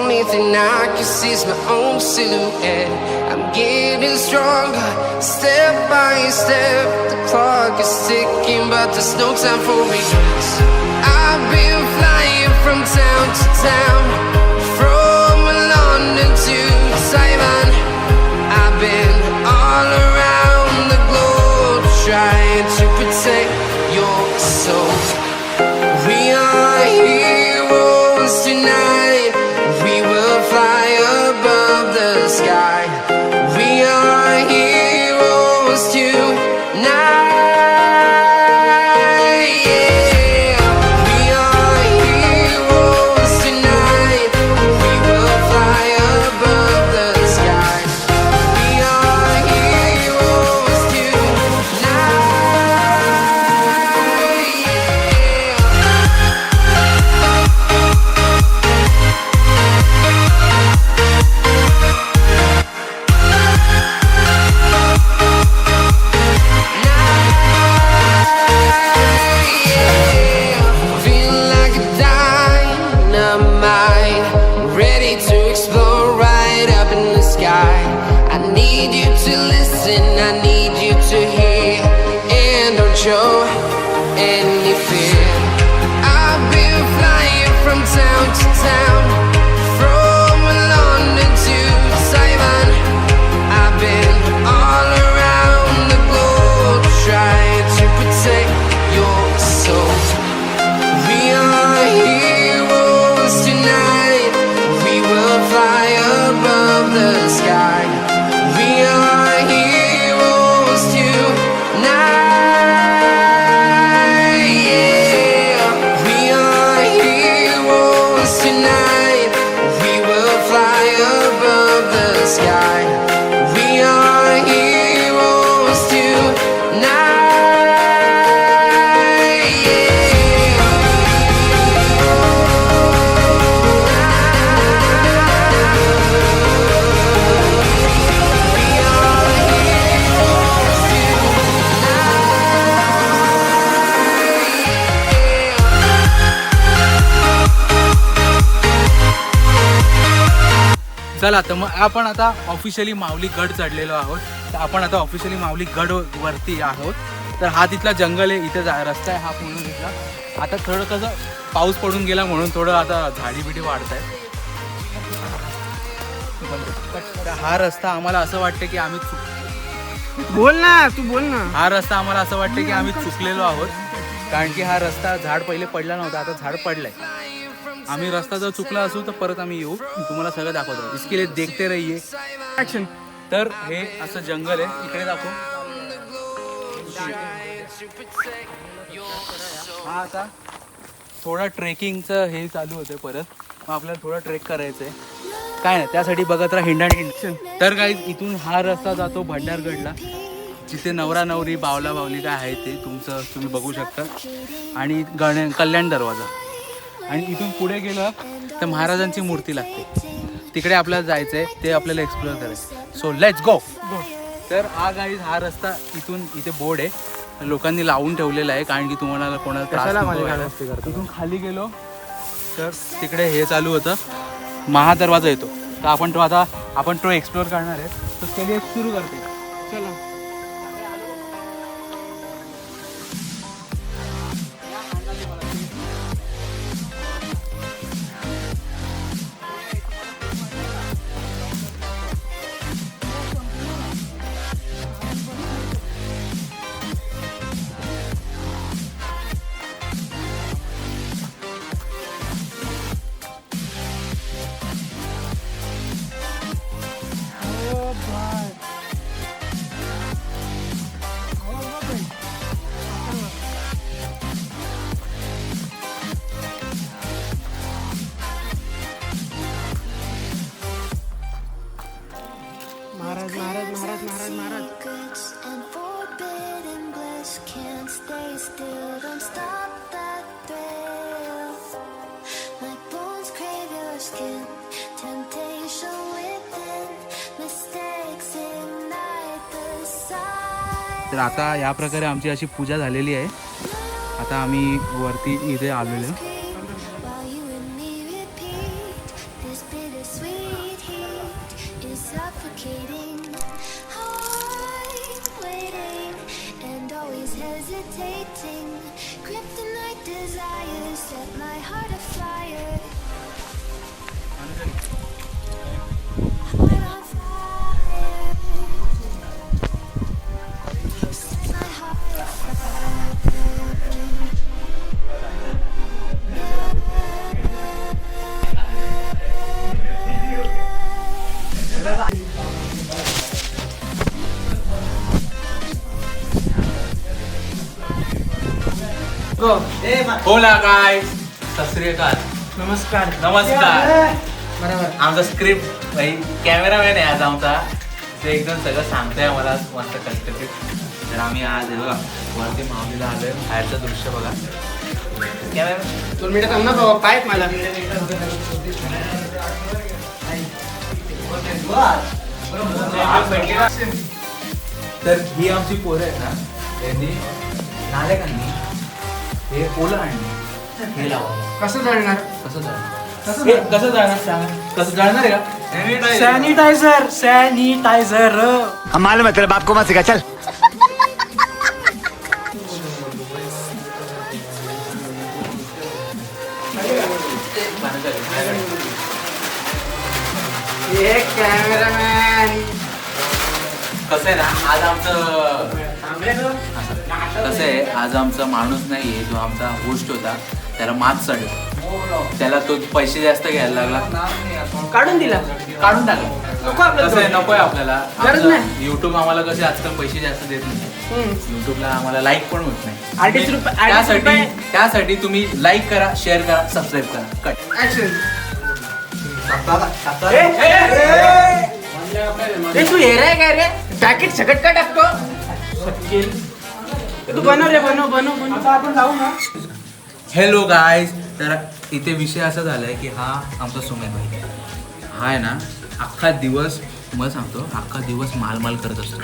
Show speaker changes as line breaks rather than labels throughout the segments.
only thing I can see is my own silhouette. I'm getting stronger, step by step. The clock is ticking, but there's no time for me. I've been flying from town to town, from London to Taiwan. I've been all around the globe, trying to protect your soul. We are heroes tonight. We will fly above the sky. We are heroes tonight. Yeah. We are heroes tonight. We will fly above the sky. We are heroes tonight. Feel like a dynamite, ready to explode right up in the sky. I need you to listen, I need you to hear, and don't show any fear. I've been flying from town to town, from London to Taiwan. I've been all around the globe, trying to protect your soul. We are heroes tonight. We will fly above the sky. We are heroes tonight. Yeah. We are heroes tonight. We will fly above the sky. We are heroes tonight.
चला तर मग आपण आता officially माऊली गड चढलेलो आहोत. तर आपण आता ऑफिशियली माऊली गड वरती आहोत. तर हा तिथला जंगल आहे, इथे रस्ता आहे हा पूर्ण तिथला. आता थोडं कसं पाऊस पडून गेला म्हणून थोडं आता झाडी बिडी वाढत आहे. हा रस्ता आम्हाला असं वाटतं की आम्ही
बोल ना, तू बोल ना.
हा रस्ता आम्हाला असं वाटतं की आम्ही चुकलेलो आहोत, कारण की हा रस्ता झाड पहिले पडला नव्हता, आता झाड पडलाय. आम्ही रस्ता जर चुकला असू तर परत आम्ही येऊ, तुम्हाला सगळं दाखवतो. इसके लिए देखते रहिए.
ऍक्शन.
तर हे असं जंगल आहे, इकडे दाखव. हा आता थोडा ट्रेकिंगचं हे चालू होतं परत. मग आपल्याला थोडं ट्रेक करायचं आहे, काय नाही त्यासाठी बघत राहा हिंड अँड हिंड. तर काही इथून हा रस्ता जातो भंडारगडला, जिथे नवरा नवरी बावला बावली काय आहे ते तुमचं तुम्ही बघू शकता. आणि कल्याण दरवाजा. आणि इथून पुढे गेलं तर महाराजांची मूर्ती लागते, तिकडे आपल्याला जायचं आहे, ते आपल्याला एक्सप्लोअर करायचं. So let's go. तर हा गाईज हा रस्ता इथून इथे बोर्ड आहे, लोकांनी लावून ठेवलेला आहे, कारण की तुम्हाला कोणाला त्रास नको व्हायला. इथून खाली गेलो तर तिकडे हे चालू होतं, महादरवाजा येतो. तर आपण तो एक्सप्लोअर करणार आहे. तर चलिए सुरू करते.
चला.
तर आता या प्रकारे आमची अशी पूजा झालेली आहे. आता आम्ही वरती इथे आलेलो.
suffocating. I'm waiting and always hesitating. Kryptonite desires set my heart afire. Heart on fire. Set my heart afire.
गो
बोला काय सत श्री अकाल.
नमस्कार.
नमस्कार.
बरोबर.
आमचा स्क्रिप्ट भाई कॅमेरामॅन आहे आज आमचा, ते एकदम सगळं सांगतोय आम्हाला मस्त कष्टकीत. तर आम्ही आज हे बघा वरती माऊलीला आलोय, बाहेरचं दृश्य बघा. कॅमेरा
2 मिनिटं थांब ना बाबा, पाय मला.
तर ही आमची पोरं आहेत ना, त्यांनी नालेकांनी हे ओलं आणली, हे लावा.
कसं जळणार?
कसं जाणार? हे कसं जाणार सांगा, कसं जाणार आहे का?
सॅनिटायझर. सॅनिटायझर.
हम मालूम है तेरे बाप को मत सिखा चल.
एक कॅमेरामॅन.
कसं आहे ना, आज आमचं कसं आहे, आज आमचा माणूस नाहीये, जो आमचा होस्ट होता त्याला मात चढला, त्याला तो पैसे जास्त घ्यायला लागला,
काढून दिला.
काढून टाकला.
नको आपल्याला.
कसं आहे, नकोय आपल्याला.
गरज नाही.
युट्यूब आम्हाला कसे आजकाल पैसे जास्त देत नाही, युट्यूबला आम्हाला लाईक पण होत नाही.
38 रुपये.
त्यासाठी तुम्ही लाईक करा, शेअर करा, सबस्क्राईब करा. कट.
ऍक्शन. ए तू हे रे काय रे, पॅकेट सकट का टाकतो? तू बनव रे, बनव. आता आपण जाऊ ना.
Hello guys. तर इथे विषय असा झालाय की हा आमचा सुमेध भाई हा आहे ना, अख्खा दिवस मला सांगतो, अख्खा दिवस माल करत असतो.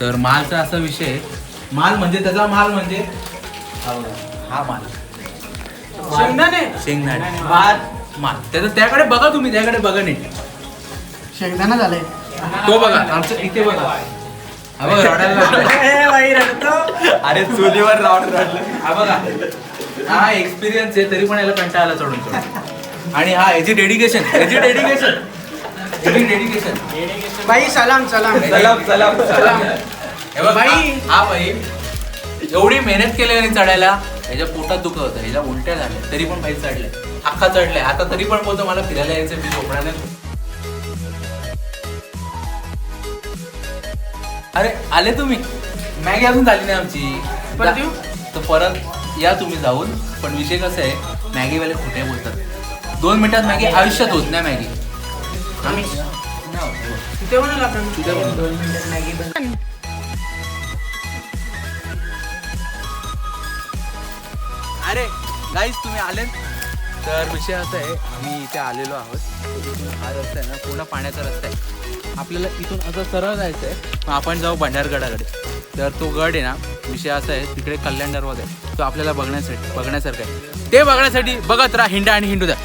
तर मालचा असा विषय आहे, माल म्हणजे त्याचा माल म्हणजे हा माल शेंगदाणे माल त्याचा. त्याकडे बघा तुम्ही, त्याकडे बघा नीट.
शेंगदाणा झालंय.
तो बघा आमचं इथे बघा. हा बघा रडायला. अरे चुलीवर रडलं. हा बघा, हा एक्सपिरियन्स आहे, तरी पण याला कंटाळा आला चढून. आणि हा याची डेडिकेशन.
बाई सलाम.
हे बघ भाई, हा भाई एवढी मेहनत केली चढायला, याच्या पोटात दुखत होतं, याच्या उलट्या झाल्या, तरी पण भाई चढलाय, अख्खा चढलाय. आता तरी पण बोलतो मला फिरायला यायचं, मी झोपणार. अरे आले तुम्ही, मॅगी अजून झाली नाही आमची. तर परत या तुम्ही जाऊन. पण विषय कसा आहे, मॅगीवाले खोटे बोलतात. 2 मिनिटात मॅगी आयुष्यात होत नाही. मॅगी आम्ही
तिथे बनवलं आपण.
2 मिनिटात मॅगी बन. अरे गाईज तुम्ही आले. तर विषय असा आहे, आम्ही इथे आलेलो आहोत. हा रस्ता आहे ना, पूर्ण पाण्याचा रस्ता आहे. आपल्याला इथून असं सरळ जायचं आहे, आपण जाऊ भंडारगडाकडे. तर तो गड आहे ना, विषय असा आहे, तिकडे कल्याण दरवाजा आहे, तो आपल्याला बघण्यासारखं आहे. ते बघण्यासाठी बघत राहा हिंडा आणि हिंडू द्या.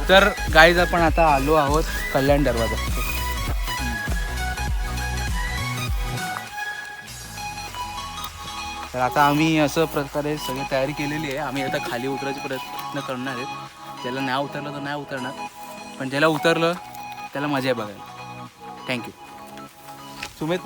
तर गाईज आपण आता आलो आहोत कल्याण दरवाजा. तर आता आम्ही असं प्रकारे सगळी तयारी केलेली आहे. आम्ही आता खाली उतरायचे प्रयत्न करणार आहेत. ज्याला नाही उतरलं तर नाही उतरणार, पण ज्याला उतरलं त्याला मजा आहे बघायला. थँक्यू सुमित.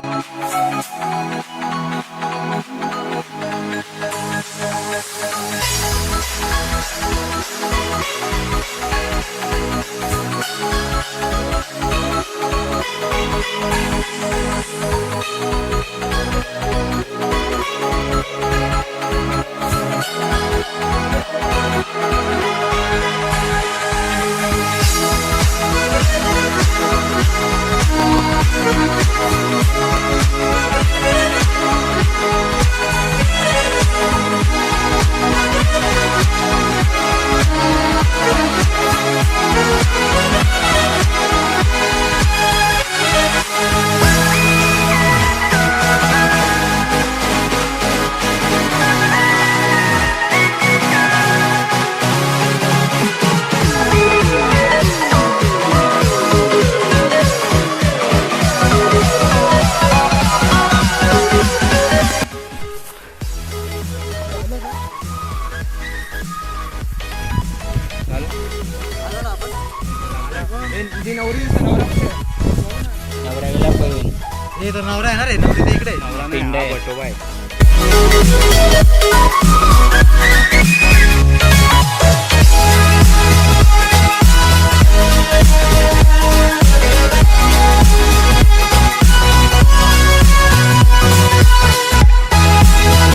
हे तर नवरा आहे ना रे, नवरी तर इकडे आहे.